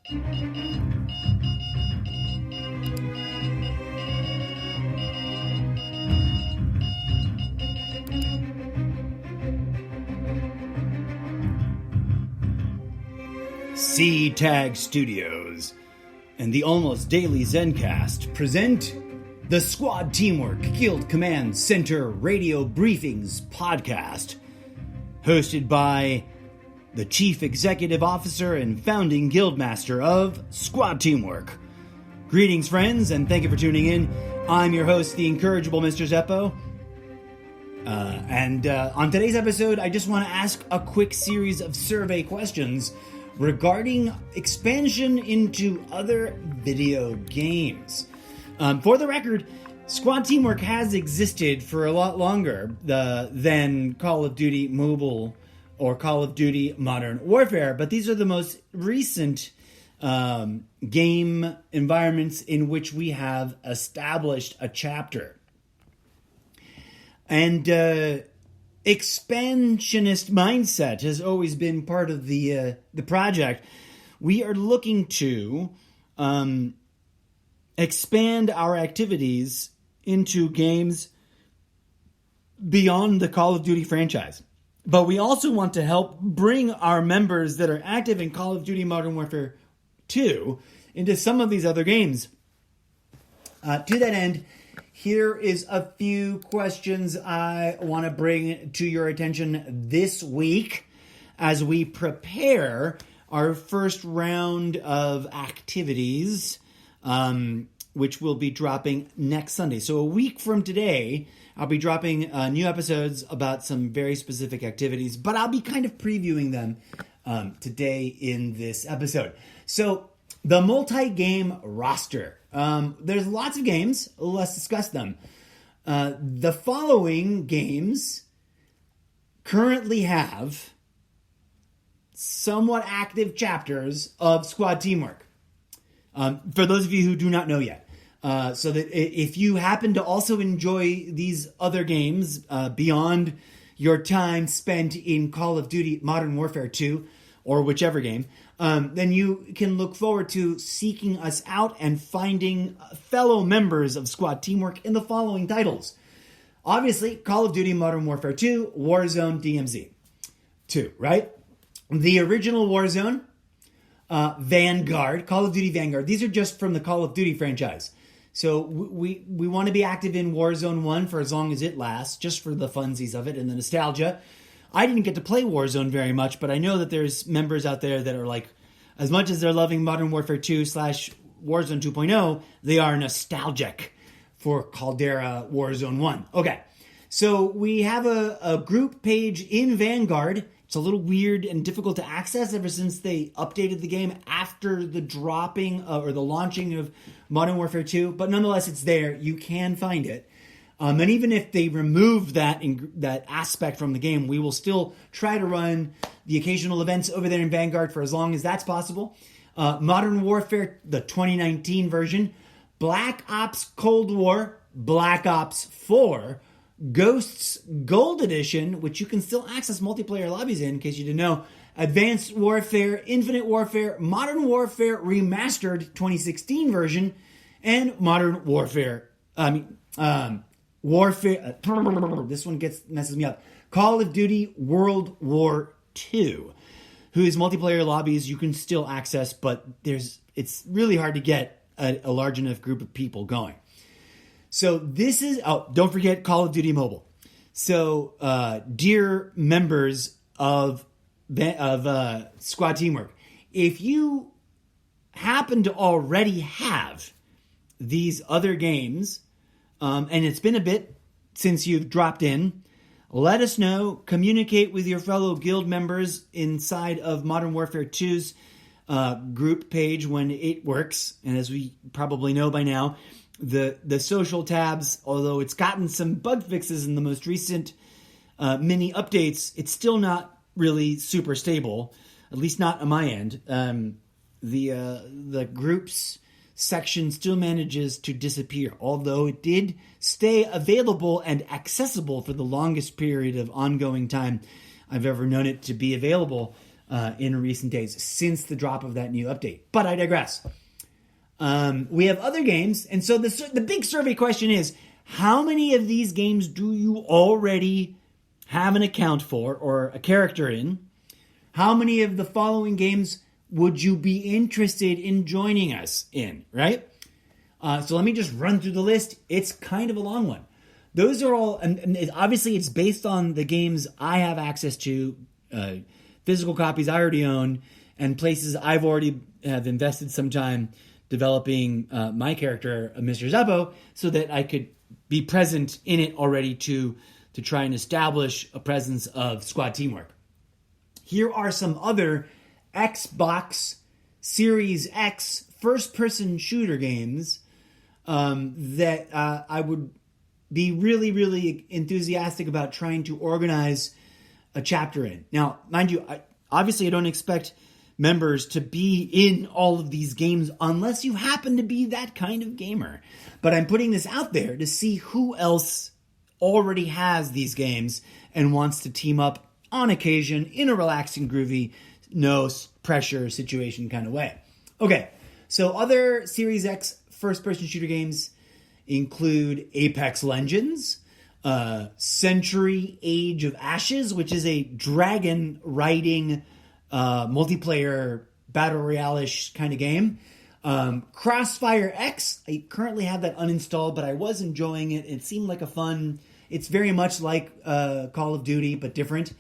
C-Tag Studios and the Almost Daily Zencast present the Squad Teamwork Guild Command Center Radio Briefings podcast, hosted by the Chief Executive Officer and founding Guildmaster of Squad Teamwork. Greetings, friends, and thank you for tuning in. I'm your host, the incorrigible Mr. Zeppo. On today's episode, I just want to ask a quick series of survey questions regarding expansion into other video games. For the record, Squad Teamwork has existed for a lot longer than Call of Duty Mobile or Call of Duty Modern Warfare, but these are the most recent game environments in which we have established a chapter. And expansionist mindset has always been part of the project. We are looking to expand our activities into games beyond the Call of Duty franchise. But we also want to help bring our members that are active in Call of Duty Modern Warfare 2 into some of these other games. To that end, here is a few questions I want to bring to your attention this week as we prepare our first round of activities, which will be dropping next Sunday. So a week from today, I'll be dropping new episodes about some very specific activities, but I'll be kind of previewing them today in this episode. So the multi-game roster. There's lots of games. Let's discuss them. The following games currently have somewhat active chapters of Squad Teamwork. For those of you who do not know yet. So that if you happen to also enjoy these other games beyond your time spent in Call of Duty Modern Warfare 2 or whichever game, then you can look forward to seeking us out and finding fellow members of Squad Teamwork in the following titles. Obviously, Call of Duty Modern Warfare 2, Warzone, DMZ 2, right? The original Warzone, Vanguard, Call of Duty Vanguard. These are just from the Call of Duty franchise. So we want to be active in Warzone 1 for as long as it lasts, just for the funsies of it and the nostalgia. I didn't get to play Warzone very much, but I know that there's members out there that are like, as much as they're loving Modern Warfare 2 / Warzone 2.0, they are nostalgic for Caldera Warzone 1. Okay, so we have a group page in Vanguard. It's a little weird and difficult to access ever since they updated the game after the dropping or the launching of Modern Warfare 2, but nonetheless, it's there. You can find it. And even if they remove that aspect from the game, we will still try to run the occasional events over there in Vanguard for as long as that's possible. Modern Warfare, the 2019 version, Black Ops Cold War, Black Ops 4, Ghosts Gold Edition, which you can still access multiplayer lobbies in case you didn't know, Advanced Warfare, Infinite Warfare, Modern Warfare Remastered 2016 version, and Modern Warfare, Warfare, this one messes me up. Call of Duty World War II, whose multiplayer lobbies you can still access, but it's really hard to get a large enough group of people going. So this is, don't forget Call of Duty Mobile. So, dear members of Squad Teamwork, if you happen to already have these other games, and it's been a bit since you've dropped in, let us know. Communicate with your fellow guild members inside of Modern Warfare 2's group page when it works. And as we probably know by now, the social tabs, although it's gotten some bug fixes in the most recent mini updates, it's still not really super stable, at least not on my end. The groups section still manages to disappear, although it did stay available and accessible for the longest period of ongoing time I've ever known it to be available. in recent days since the drop of that new update. But I digress. We have other games, and so the big survey question is, how many of these games do you already have an account for or a character in? How many of the following games would you be interested in joining us in, right? So let me just run through the list. It's kind of a long one. Those are all, and obviously it's based on the games I have access to, physical copies I already own, and places I've already have invested some time developing my character, Mr. Zeppo, so that I could be present in it already to try and establish a presence of squad teamwork. Here are some other Xbox Series X first-person shooter games that I would be really, really enthusiastic about trying to organize a chapter in. Now, mind you, obviously I don't expect members to be in all of these games unless you happen to be that kind of gamer. But I'm putting this out there to see who else already has these games and wants to team up on occasion in a relaxing, groovy, no pressure situation kind of way. Okay, so other Series X first-person shooter games include Apex Legends, Century Age of Ashes, which is a dragon riding multiplayer battle royale-ish kind of game. Crossfire X, I currently have that uninstalled, but I was enjoying it. It seemed like a fun, it's very much like Call of Duty, but different.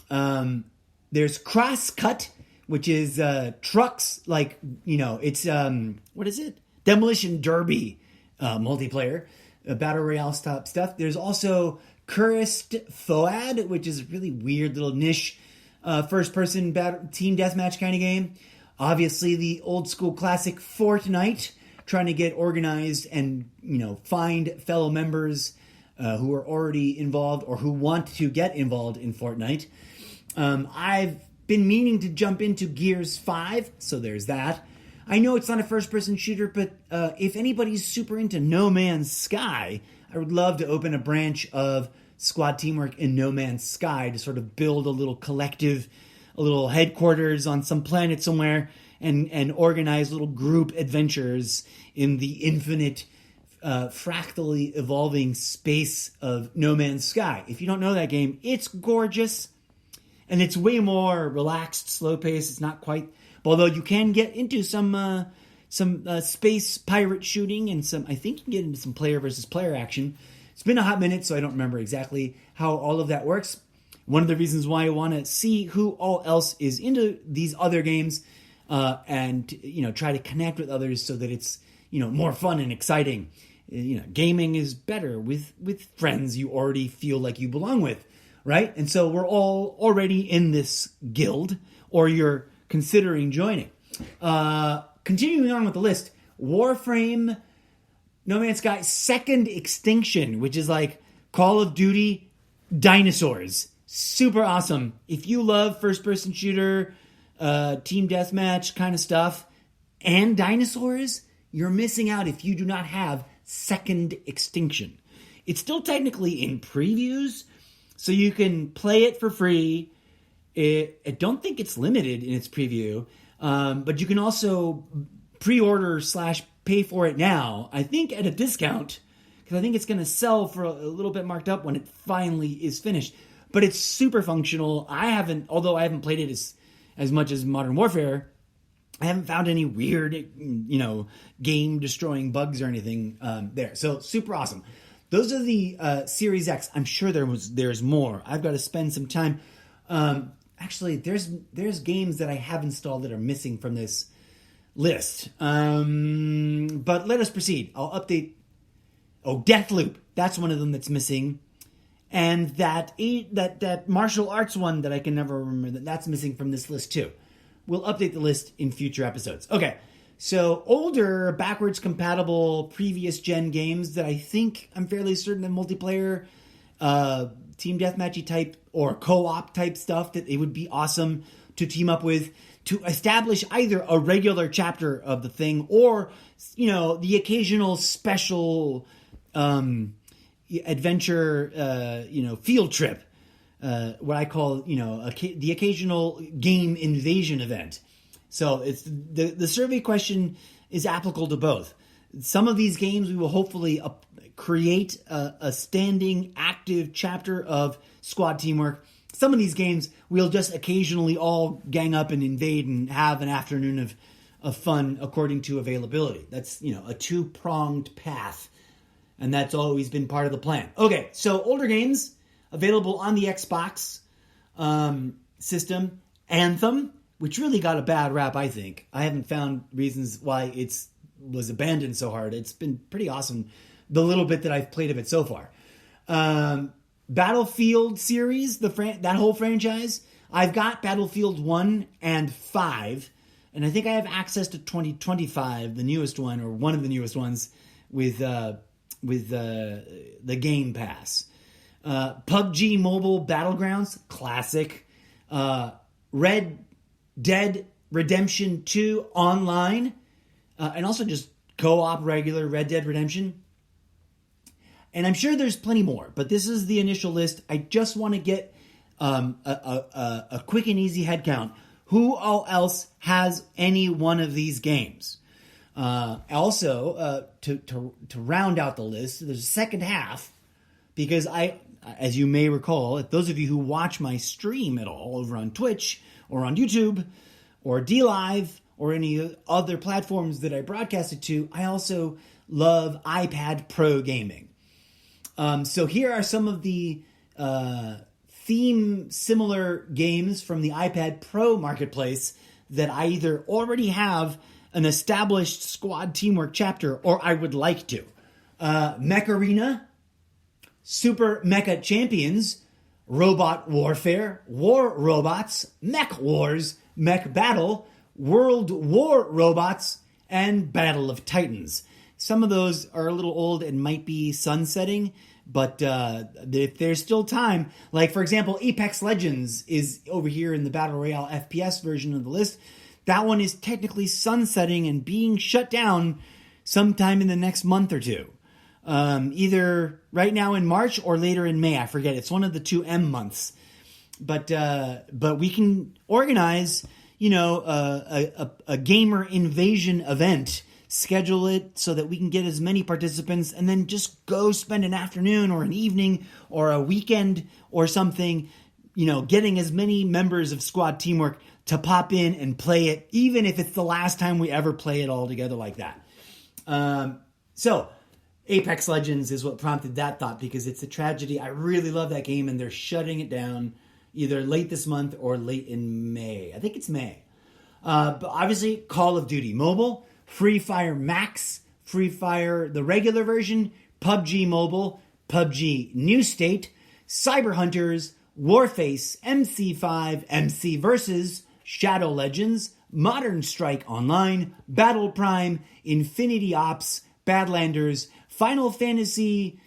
There's Crosscut, which is trucks, like, it's, what is it? Demolition Derby multiplayer, battle royale stuff. There's also Cursed Foad, which is a really weird little niche first-person team deathmatch kind of game. Obviously, the old-school classic Fortnite, trying to get organized and, find fellow members who are already involved or who want to get involved in Fortnite. I've been meaning to jump into Gears 5, so there's that. I know it's not a first-person shooter, but if anybody's super into No Man's Sky, I would love to open a branch of squad teamwork in No Man's Sky to sort of build a little collective, a little headquarters on some planet somewhere and organize little group adventures in the infinite, fractally evolving space of No Man's Sky. If you don't know that game, it's gorgeous. And it's way more relaxed, slow pace. It's not quite, although you can get into some space pirate shooting and I think you can get into some player versus player action. It's been a hot minute, so I don't remember exactly how all of that works. One of the reasons why I want to see who all else is into these other games, and try to connect with others so that it's more fun and exciting. Gaming is better with friends you already feel like you belong with. Right? And so we're all already in this guild, or you're considering joining. Continuing on with the list, Warframe, No Man's Sky, Second Extinction, which is like Call of Duty dinosaurs. Super awesome. If you love first-person shooter, team deathmatch kind of stuff, and dinosaurs, you're missing out if you do not have Second Extinction. It's still technically in previews, so you can play it for free. I don't think it's limited in its preview, but you can also pre-order / pay for it now, I think at a discount, because I think it's going to sell for a little bit marked up when it finally is finished. But it's super functional. Although I haven't played it as much as Modern Warfare, I haven't found any weird, game-destroying bugs or anything there. So super awesome. Those are the Series X. I'm sure there's more. I've got to spend some time. Actually, there's games that I have installed that are missing from this list. But let us proceed. I'll update. Oh, Deathloop. That's one of them that's missing. And that martial arts one that I can never remember, that's missing from this list too. We'll update the list in future episodes. Okay. So older, backwards compatible, previous gen games that I'm fairly certain that multiplayer, team deathmatchy type or co-op type stuff that it would be awesome to team up with to establish either a regular chapter of the thing or, the occasional special adventure, field trip what I call, the occasional game invasion event. So it's the survey question is applicable to both. Some of these games we will hopefully create a standing, active chapter of squad teamwork. Some of these games we'll just occasionally all gang up and invade and have an afternoon of fun according to availability. That's, a two-pronged path, and that's always been part of the plan. Okay, so older games available on the Xbox system. Anthem, which really got a bad rap, I think. I haven't found reasons why it was abandoned so hard. It's been pretty awesome, the little bit that I've played of it so far. Battlefield series, that whole franchise. I've got Battlefield 1 and 5, and I think I have access to 2025, the newest one, or one of the newest ones, with the Game Pass. PUBG Mobile Battlegrounds, classic. Red Dead Redemption 2 online, and also just co-op regular Red Dead Redemption. And I'm sure there's plenty more, but this is the initial list. I just want to get a quick and easy head count. Who all else has any one of these games? Also, to round out the list, there's a second half, because as you may recall, if those of you who watch my stream at all over on Twitch or on YouTube or DLive or any other platforms that I broadcasted to, I also love iPad Pro gaming. So here are some of the theme-similar games from the iPad Pro marketplace that I either already have an established squad teamwork chapter or I would like to. Mech Arena, Super Mecha Champions, Robot Warfare, War Robots, Mech Wars, Mech Battle, World War Robots, and Battle of Titans. Some of those are a little old and might be sunsetting, but if there's still time, like for example, Apex Legends is over here in the Battle Royale FPS version of the list. That one is technically sunsetting and being shut down sometime in the next month or two. Either right now in March or later in May. I forget. It's one of the 2 M months. But we can organize, a gamer invasion event, schedule it so that we can get as many participants, and then just go spend an afternoon or an evening or a weekend or something, getting as many members of Squad Teamwork to pop in and play it, even if it's the last time we ever play it all together like that. So Apex Legends is what prompted that thought, because it's a tragedy. I really love that game, and they're shutting it down either late this month or late in May. I think it's May. But obviously, Call of Duty Mobile, Free Fire Max, Free Fire, the regular version, PUBG Mobile, PUBG New State, Cyber Hunters, Warface, MC5, MC Versus, Shadow Legends, Modern Strike Online, Battle Prime, Infinity Ops, Badlanders, Final Fantasy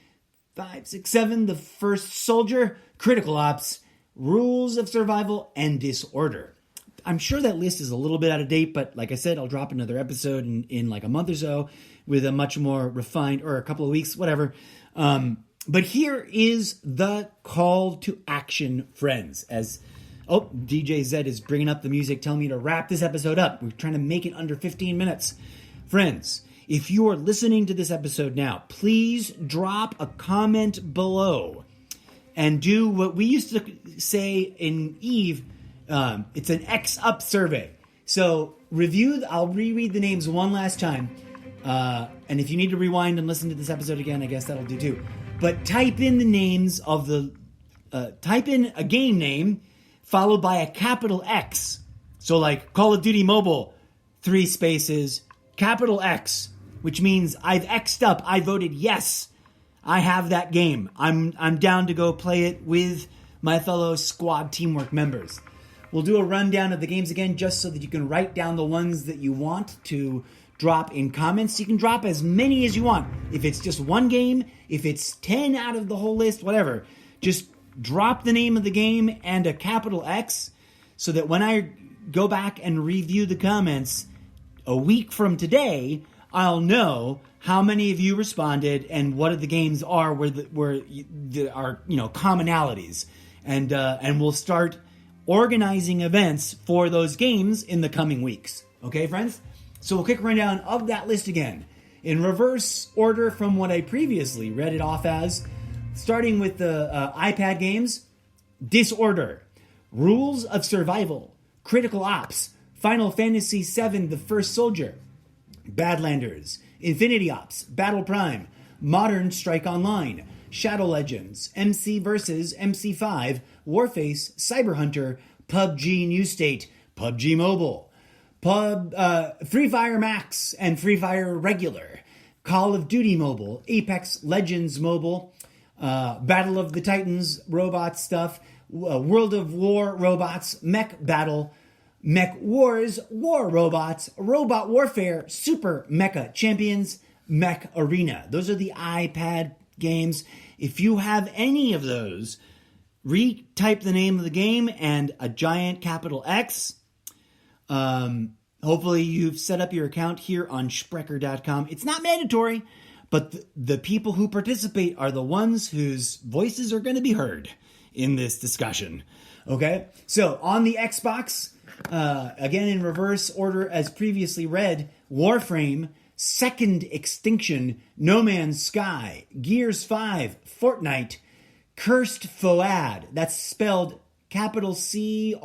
5, 6, 7, The First Soldier, Critical Ops, Rules of Survival, and Disorder. I'm sure that list is a little bit out of date, but like I said, I'll drop another episode in like a month or so with a much more refined, or a couple of weeks, whatever. But here is the call to action, friends. DJ Zed is bringing up the music, telling me to wrap this episode up. We're trying to make it under 15 minutes. Friends, if you are listening to this episode now, please drop a comment below and do what we used to say in Eve. It's an X up survey. So I'll reread the names one last time. And if you need to rewind and listen to this episode again, I guess that'll do too. But type in the names of type in a game name followed by a capital X. So like Call of Duty Mobile, 3 spaces, capital X, which means I've X'd up. I voted yes. I have that game. I'm down to go play it with my fellow Squad Teamwork members. We'll do a rundown of the games again, just so that you can write down the ones that you want to drop in comments. You can drop as many as you want. If it's just one game, if it's 10 out of the whole list, whatever, just drop the name of the game and a capital X, so that when I go back and review the comments a week from today, I'll know how many of you responded and what of the games are where there are commonalities. and we'll start organizing events for those games in the coming weeks. Okay, friends? So we'll quick rundown of that list again. In reverse order from what I previously read it off as, starting with the iPad games, Disorder, Rules of Survival, Critical Ops, Final Fantasy VII The First Soldier, Badlanders, Infinity Ops, Battle Prime, Modern Strike Online, Shadow Legends, MC vs. MC5, Warface, Cyber Hunter, PUBG New State, PUBG Mobile, Free Fire Max and Free Fire Regular, Call of Duty Mobile, Apex Legends Mobile, Battle of the Titans, robot stuff, World of War robots, Mech Battle, Mech Wars, War Robots, Robot Warfare, Super Mecha Champions, Mech Arena. Those are the iPad games. If you have any of those, retype the name of the game and a giant capital X. Hopefully you've set up your account here on Sprecher.com. It's not mandatory, but the people who participate are the ones whose voices are going to be heard in this discussion. Okay? So on the Xbox, again in reverse order as previously read, Warframe, Second Extinction, No Man's Sky, Gears 5, Fortnite, Cursed Foad. That's spelled capital CRSED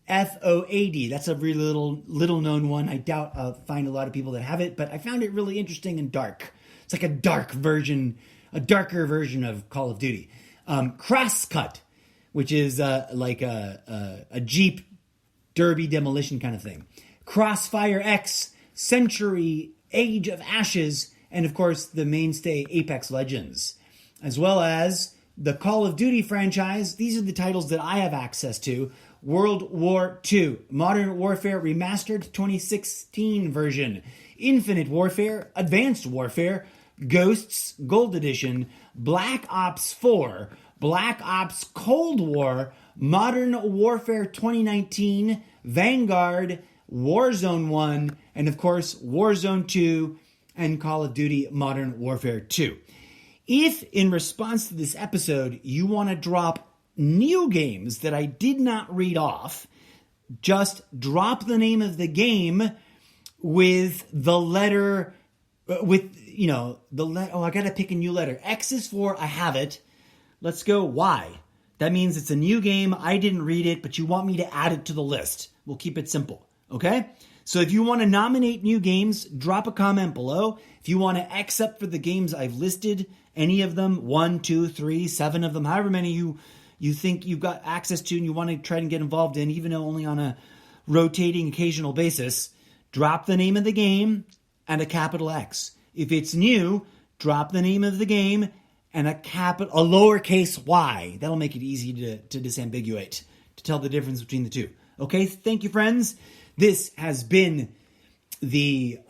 FOAD. That's a really little known one. I doubt I'll find a lot of people that have it, but I found it really interesting and dark. It's like a darker version of Call of Duty. Crosscut, which is like a Jeep Derby demolition kind of thing. Crossfire X, Century, Age of Ashes, and of course the mainstay Apex Legends, as well as the Call of Duty franchise. These are the titles that I have access to. World War II, Modern Warfare Remastered 2016 version, Infinite Warfare, Advanced Warfare, Ghosts Gold Edition, Black Ops 4, Black Ops Cold War, Modern Warfare 2019, Vanguard, Warzone 1, and of course Warzone 2 and Call of Duty Modern Warfare 2. If in response to this episode you want to drop new games that I did not read off, just drop the name of the game with the letter, I gotta pick a new letter. X is for I have it. Let's go Y. That means it's a new game. I didn't read it, but you want me to add it to the list. We'll keep it simple. Okay? So if you want to nominate new games, drop a comment below. If you want to X up for the games I've listed, any of them, 1, 2, 3, 7 of them, however many you think you've got access to and you want to try and get involved in, even though only on a rotating occasional basis, drop the name of the game and a capital X. If it's new, drop the name of the game and a lowercase y. That'll make it easy to disambiguate, to tell the difference between the two. Okay, thank you, friends. This has been the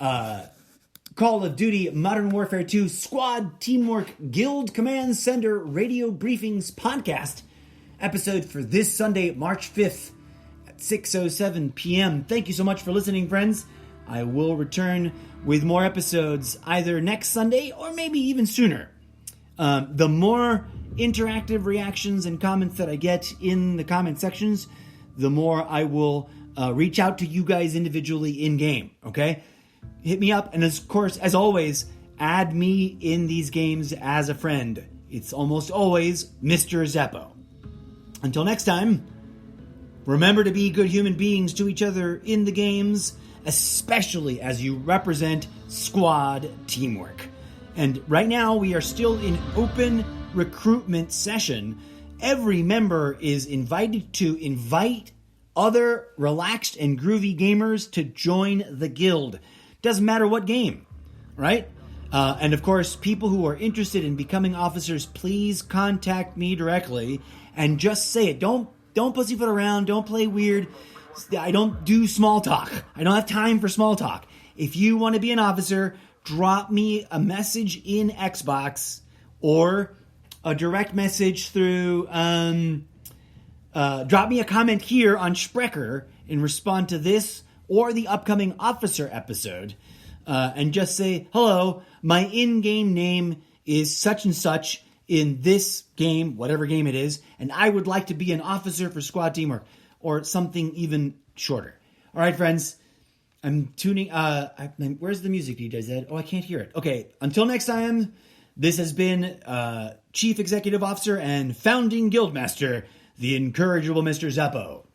Call of Duty Modern Warfare 2 Squad Teamwork Guild Command Center Radio Briefings podcast episode for this Sunday, March 5th at 6:07 p.m. Thank you so much for listening, friends. I will return with more episodes either next Sunday or maybe even sooner. The more interactive reactions and comments that I get in the comment sections, the more I will reach out to you guys individually in-game, okay? Hit me up, and of course, as always, add me in these games as a friend. It's almost always Mr. Zeppo. Until next time, remember to be good human beings to each other in the games, especially as you represent squad teamwork. And right now, we are still in open recruitment session. Every member is invited to invite other relaxed and groovy gamers to join the guild. Doesn't matter what game, right? And of course, people who are interested in becoming officers, please contact me directly and just say it. Don't pussyfoot around. Don't play weird. I don't do small talk. I don't have time for small talk. If you want to be an officer, drop me a message in Xbox or a direct message through, drop me a comment here on Sprecher and respond to this or the upcoming officer episode, and just say, hello, my in-game name is such and such, in this game, whatever game it is, and I would like to be an officer for squad teamwork, or something even shorter. All right, friends, I'm tuning. Where's the music, DJ Zed? Oh, I can't hear it. Okay, until next time, this has been Chief Executive Officer and Founding Guildmaster, the incorrigible Mr. Zappo.